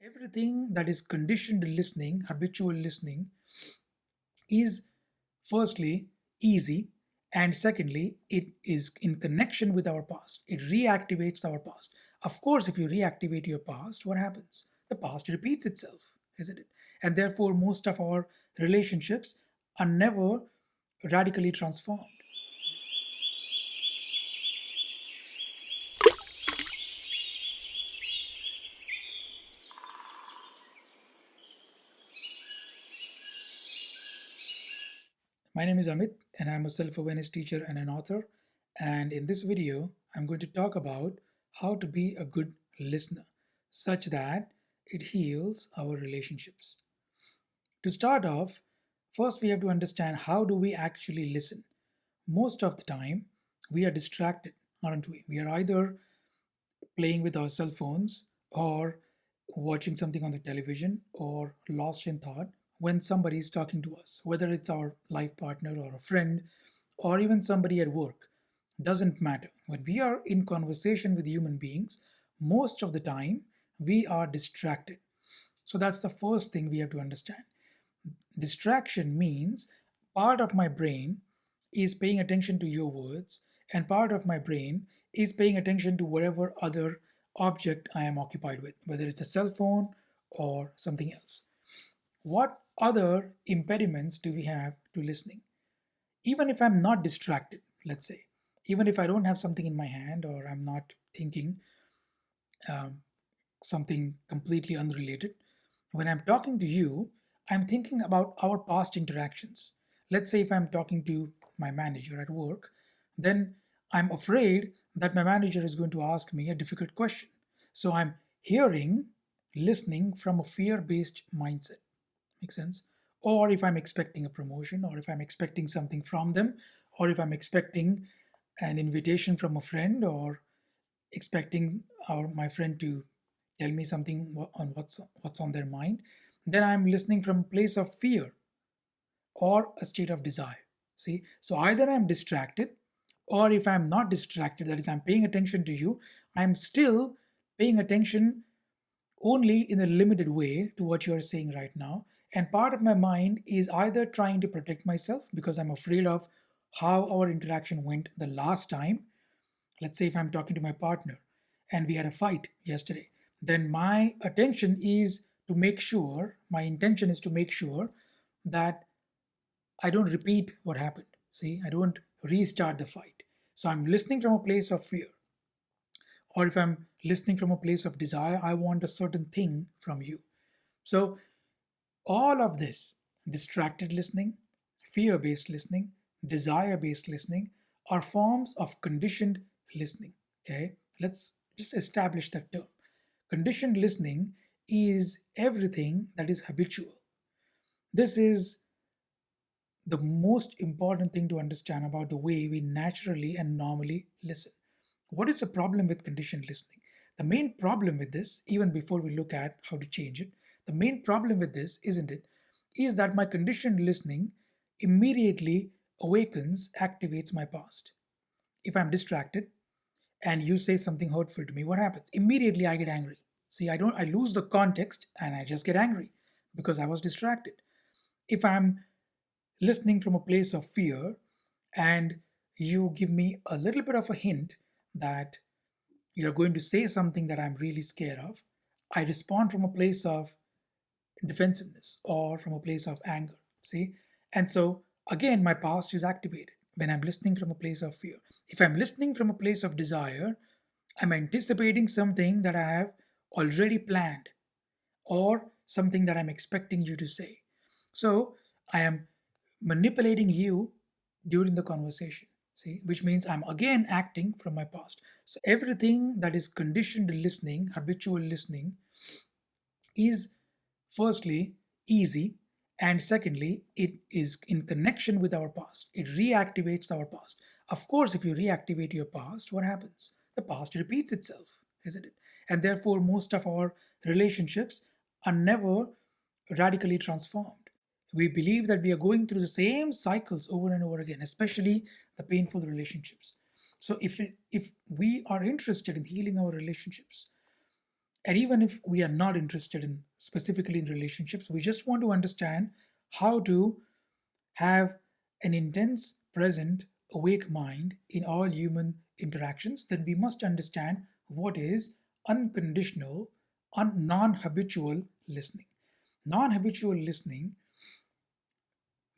Everything that is conditioned listening, habitual listening, is firstly easy, and secondly, it is in connection with our past. It reactivates our past. Of course, if you reactivate your past, what happens? The past repeats itself, isn't it? And therefore, most of our relationships are never radically transformed. My name is Amit, and I'm a self awareness teacher and an author. And in this video, I'm going to talk about how to be a good listener such that it heals our relationships. To start off, first we have to understand how do we actually listen. Most of the time, we are distracted, aren't we? We are either playing with our cell phones or watching something on the television or lost in thought when somebody is talking to us, whether it's our life partner or a friend or even somebody at work. Doesn't matter. When we are in conversation with human beings, most of the time we are distracted. So that's the first thing we have to understand. Distraction means part of my brain is paying attention to your words, and part of my brain is paying attention to whatever other object I am occupied with, whether it's a cell phone or something else. What other impediments do we have to listening? Even if I'm not distracted, let's say, even if I don't have something in my hand or I'm not thinking um, something completely unrelated, when I'm talking to you, I'm thinking about our past interactions. Let's say if I'm talking to my manager at work, then I'm afraid that my manager is going to ask me a difficult question. So I'm hearing, listening from a fear based mindset. Makes sense? Or if I'm expecting a promotion, or if I'm expecting something from them, or if I'm expecting an invitation from a friend, or expecting my friend to tell me something on what's on their mind, then I'm listening from a place of fear or a state of desire. See, so either I'm distracted, or if I'm not distracted, that is, I'm paying attention to you, I'm still paying attention only in a limited way to what you are saying right now. And part of my mind is either trying to protect myself because I'm afraid of how our interaction went the last time. Let's say if I'm talking to my partner and we had a fight yesterday, then my attention is to make sure, my intention is to make sure that I don't repeat what happened. See, I don't restart the fight. So I'm listening from a place of fear. Or if I'm listening from a place of desire, I want a certain thing from you. So all of this, distracted listening, fear based listening, desire based listening, are forms of conditioned listening. Okay, let's just establish that term. Conditioned listening is everything that is habitual. This is the most important thing to understand about the way we naturally and normally listen. What is the problem with conditioned listening? The main problem with this, even before we look at how to change it, the main problem with this, isn't it, is that my conditioned listening immediately awakens, activates my past. If I'm distracted and you say something hurtful to me, what happens? Immediately I get angry. See, I lose the context and I just get angry because I was distracted. If I'm listening from a place of fear and you give me a little bit of a hint that you're going to say something that I'm really scared of, I respond from a place of defensiveness or from a place of anger. See? And so, again, my past is activated when I'm listening from a place of fear. If I'm listening from a place of desire, I'm anticipating something that I have already planned or something that I'm expecting you to say. So, I am manipulating you during the conversation. See, which means I'm again acting from my past. So everything that is conditioned listening, habitual listening, is firstly easy, and secondly, it is in connection with our past. It reactivates our past. Of course, if you reactivate your past, what happens? The past repeats itself, isn't it? And therefore, most of our relationships are never radically transformed. We believe that we are going through the same cycles over and over again, especially the painful relationships. So, if we are interested in healing our relationships, And even if we are not interested in specifically in relationships, we just want to understand how to have an intense, present, awake mind in all human interactions, then we must understand what is unconditional, non habitual listening. Non habitual listening,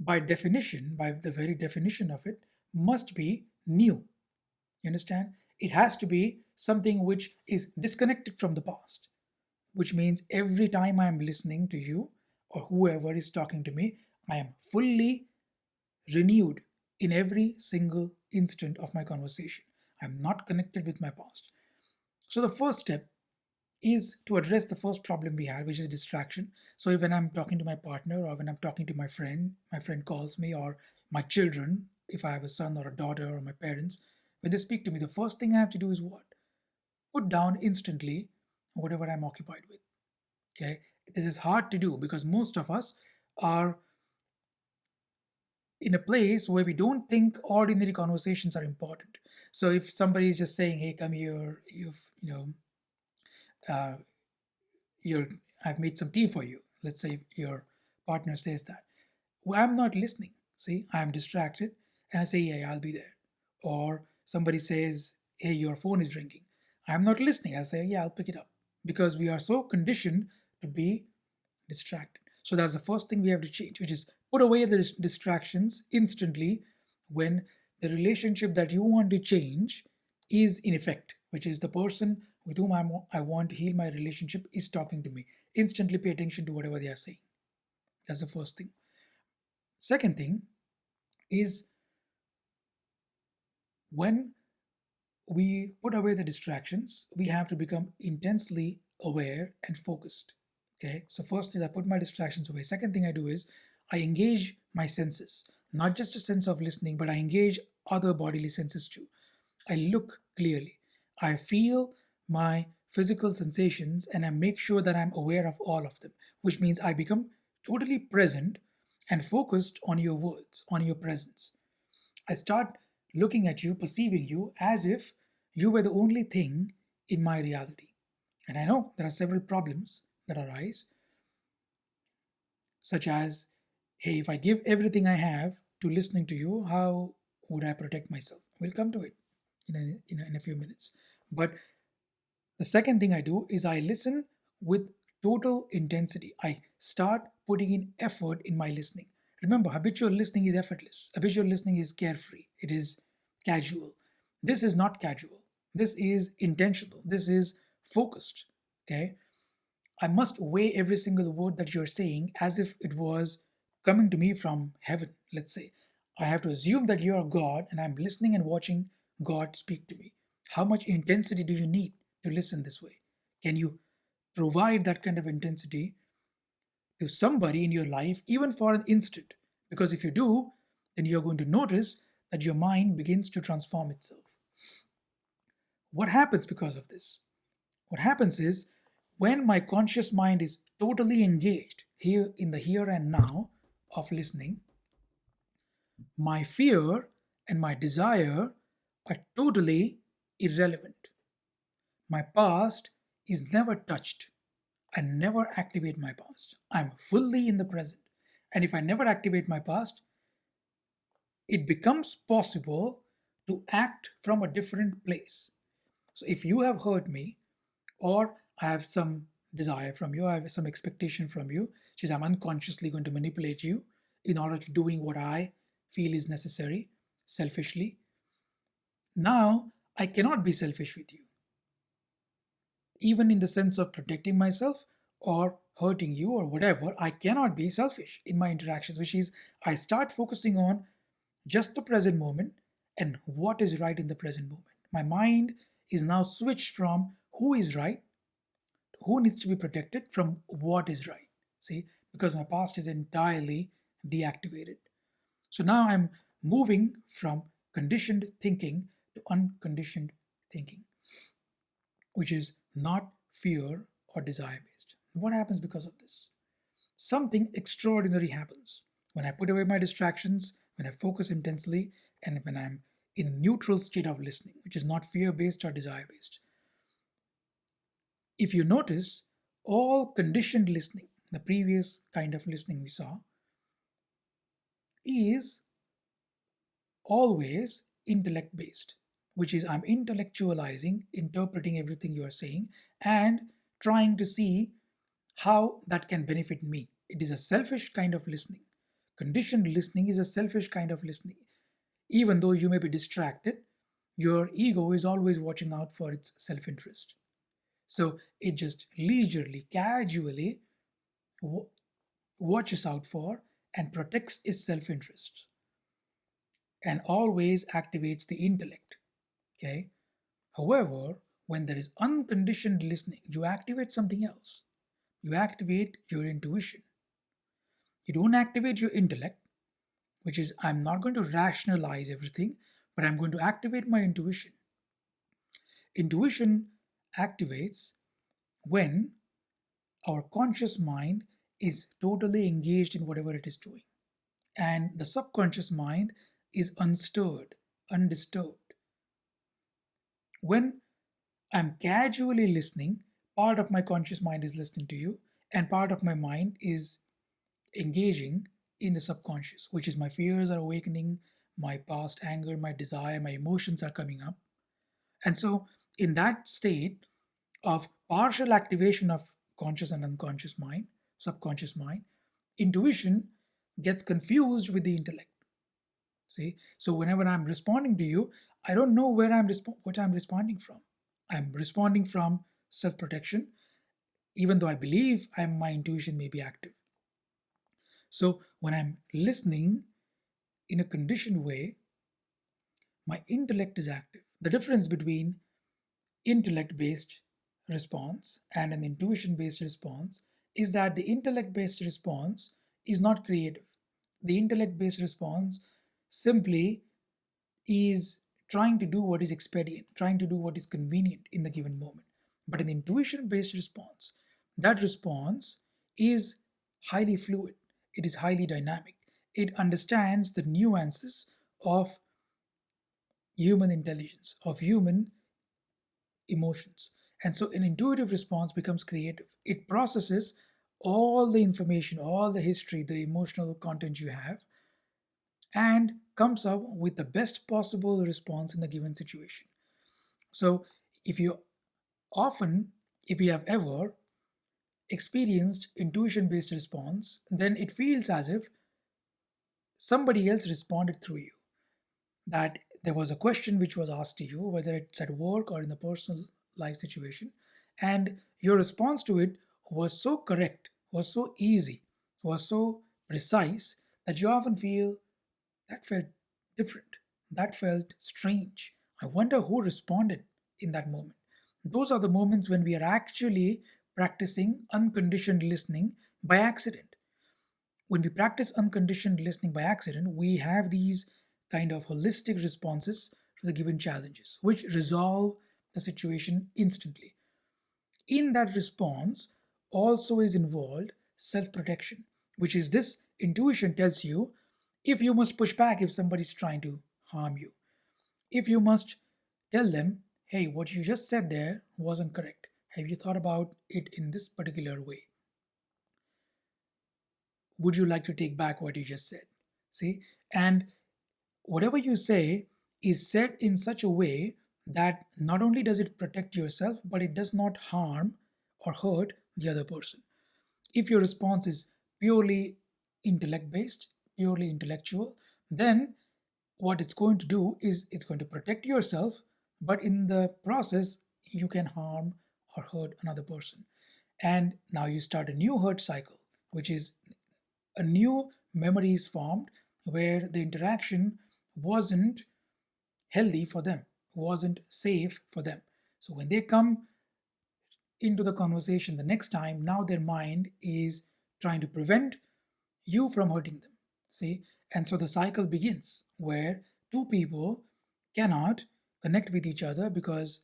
by definition, by the very definition of it, must be new. You understand? It has to be something which is disconnected from the past, which means every time I am listening to you or whoever is talking to me, I am fully renewed in every single instant of my conversation. I'm not connected with my past. So the first step is to address the first problem we had, which is distraction. So when I'm talking to my partner or when I'm talking to my friend calls me, or my children, if I have a son or a daughter or my parents, when they speak to me, the first thing I have to do is what? Put down instantly whatever I'm occupied with. Okay. This is hard to do because most of us are in a place where we don't think ordinary conversations are important. So if somebody is just saying, "Hey, come here, uh, you're, I've made some tea for you." Let's say your partner says that. Well, I'm not listening. See, I'm distracted, and I say, "Yeah, I'll be there." Or somebody says, "Hey, your phone is ringing." I'm not listening. I say, "Yeah, I'll pick it up," because we are so conditioned to be distracted. So that's the first thing we have to change, which is put away the distractions instantly when the relationship that you want to change is in effect, which is the person with whom I want to heal my relationship is talking to me. Instantly pay attention to whatever they are saying. That's the first thing. Second thing is when we put away the distractions, we have to become intensely aware and focused. Okay, so first is I put my distractions away. Second thing I do is I engage my senses, not just a sense of listening, but I engage other bodily senses too. I look clearly, I feel my physical sensations, and I make sure that I'm aware of all of them, which means I become totally present and focused on your words, on your presence. I start looking at you, perceiving you as if you were the only thing in my reality. And I know there are several problems that arise, such as, hey, if I give everything I have to listening to you, how would I protect myself? We'll come to it in a few minutes. But the second thing I do is I listen with total intensity. I start putting in effort in my listening. Remember, habitual listening is effortless. Habitual listening is carefree. It is casual. This is not casual. This is intentional. This is focused. Okay. I must weigh every single word that you're saying as if it was coming to me from heaven, let's say. I have to assume that you are God and I'm listening and watching God speak to me. How much intensity do you need to listen this way? Can you provide that kind of intensity to somebody in your life, even for an instant? Because if you do, then you're going to notice that your mind begins to transform itself. What happens because of this? What happens is when my conscious mind is totally engaged here in the here and now of listening, my fear and my desire are totally irrelevant. My past is never touched. I never activate my past. I'm fully in the present. And if I never activate my past, it becomes possible to act from a different place. So if you have hurt me, or I have some desire from you, I have some expectation from you, which is I'm unconsciously going to manipulate you in order to doing what I feel is necessary selfishly. Now I cannot be selfish with you, even in the sense of protecting myself or hurting you or whatever. I cannot be selfish in my interactions, which is I start focusing on just the present moment and what is right in the present moment. My mind is now switched from who is right, who needs to be protected, from what is right. See, because my past is entirely deactivated. So now I'm moving from conditioned thinking to unconditioned thinking, which is not fear or desire based. What happens because of this? Something extraordinary happens when I put away my distractions, when I focus intensely, and when I'm in a neutral state of listening, which is not fear based or desire based. If you notice, all conditioned listening, the previous kind of listening we saw, is always intellect based, which is I'm intellectualizing, interpreting everything you are saying, and trying to see how that can benefit me. It is a selfish kind of listening. Conditioned listening is a selfish kind of listening. Even though you may be distracted, your ego is always watching out for its self interest. So it just leisurely, casually watches out for and protects its self interest and always activates the intellect. Okay. However, when there is unconditioned listening, you activate something else. You activate your intuition. You don't activate your intellect, which is I'm not going to rationalize everything, but I'm going to activate my intuition. Intuition activates when our conscious mind is totally engaged in whatever it is doing, and the subconscious mind is unstirred, undisturbed. When I'm casually listening, part of my conscious mind is listening to you, and part of my mind is engaging in the subconscious, which is my fears are awakening, my past anger, my desire, my emotions are coming up. And so, in that state of partial activation of conscious and unconscious mind, subconscious mind, intuition gets confused with the intellect. See, so whenever I'm responding to you, I don't know what I'm responding from. I'm responding from self-protection, even though I believe my intuition may be active. So when I'm listening in a conditioned way, my intellect is active. The difference between intellect based response and an intuition based response is that the intellect based response is not creative. The intellect based response simply is trying to do what is expedient, trying to do what is convenient in the given moment. But an intuition based response, that response is highly fluid, it is highly dynamic, it understands the nuances of human intelligence, of human emotions. And so an intuitive response becomes creative. It processes all the information, all the history, the emotional content you have, and comes up with the best possible response in the given situation. So, if you often, if you have ever experienced intuition based response, then it feels as if somebody else responded through you. That there was a question which was asked to you, whether it's at work or in a personal life situation, and your response to it was so correct, was so easy, was so precise that you often feel that felt different, that felt strange. I wonder who responded in that moment. Those are the moments when we are actually practicing unconditioned listening by accident. When we practice unconditioned listening by accident, we have these kind of holistic responses to the given challenges, which resolve the situation instantly. In that response, also is involved self protection, which is this intuition tells you if you must push back if somebody's trying to harm you, if you must tell them, hey, what you just said there wasn't correct. Have you thought about it in this particular way? Would you like to take back what you just said? See, and whatever you say is said in such a way that not only does it protect yourself, but it does not harm or hurt the other person. If your response is purely intellect based, purely intellectual, then what it's going to do is it's going to protect yourself, but in the process, you can harm or hurt another person. And now you start a new hurt cycle, which is a new memory is formed where the interaction wasn't healthy for them, wasn't safe for them. So when they come into the conversation the next time, now their mind is trying to prevent you from hurting them. See? And so the cycle begins where two people cannot connect with each other because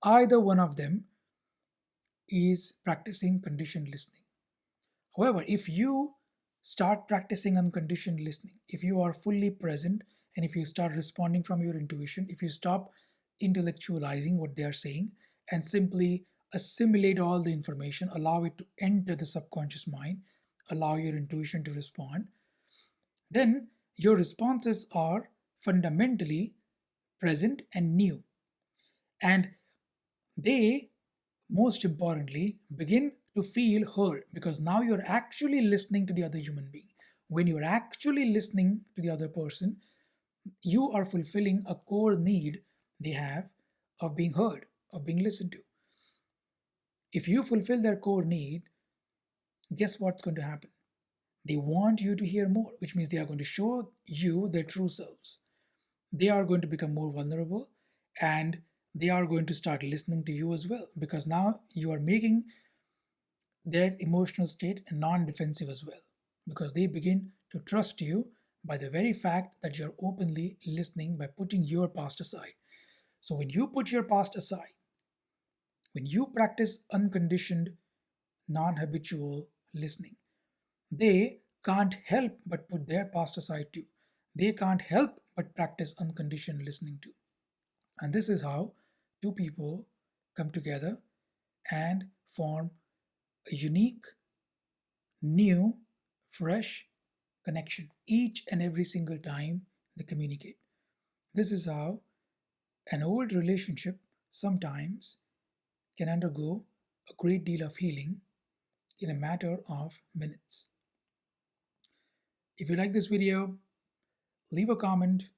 either one of them is practicing conditioned listening. However, if you start practicing unconditioned listening, if you are fully present and if you start responding from your intuition, if you stop intellectualizing what they are saying and simply assimilate all the information, allow it to enter the subconscious mind, allow your intuition to respond, then your responses are fundamentally present and new. And they, most importantly, begin to feel heard because now you're actually listening to the other human being. When you're actually listening to the other person, you are fulfilling a core need they have of being heard, of being listened to. If you fulfill their core need, guess what's going to happen? They want you to hear more, which means they are going to show you their true selves. They are going to become more vulnerable and they are going to start listening to you as well because now you are making their emotional state non-defensive as well because they begin to trust you by the very fact that you're openly listening by putting your past aside. So when you put your past aside, when you practice unconditioned non-habitual listening, they can't help but put their past aside too. They can't help but practice unconditioned listening too. And this is how two people come together and form a unique, new, fresh connection each and every single time they communicate. This is how an old relationship sometimes can undergo a great deal of healing in a matter of minutes. If you like this video, leave a comment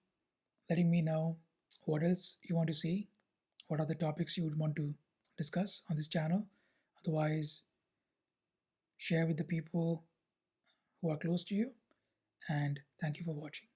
letting me know what else you want to see, what are the topics you would want to discuss on this channel. Otherwise, share with the people who are close to you. And thank you for watching.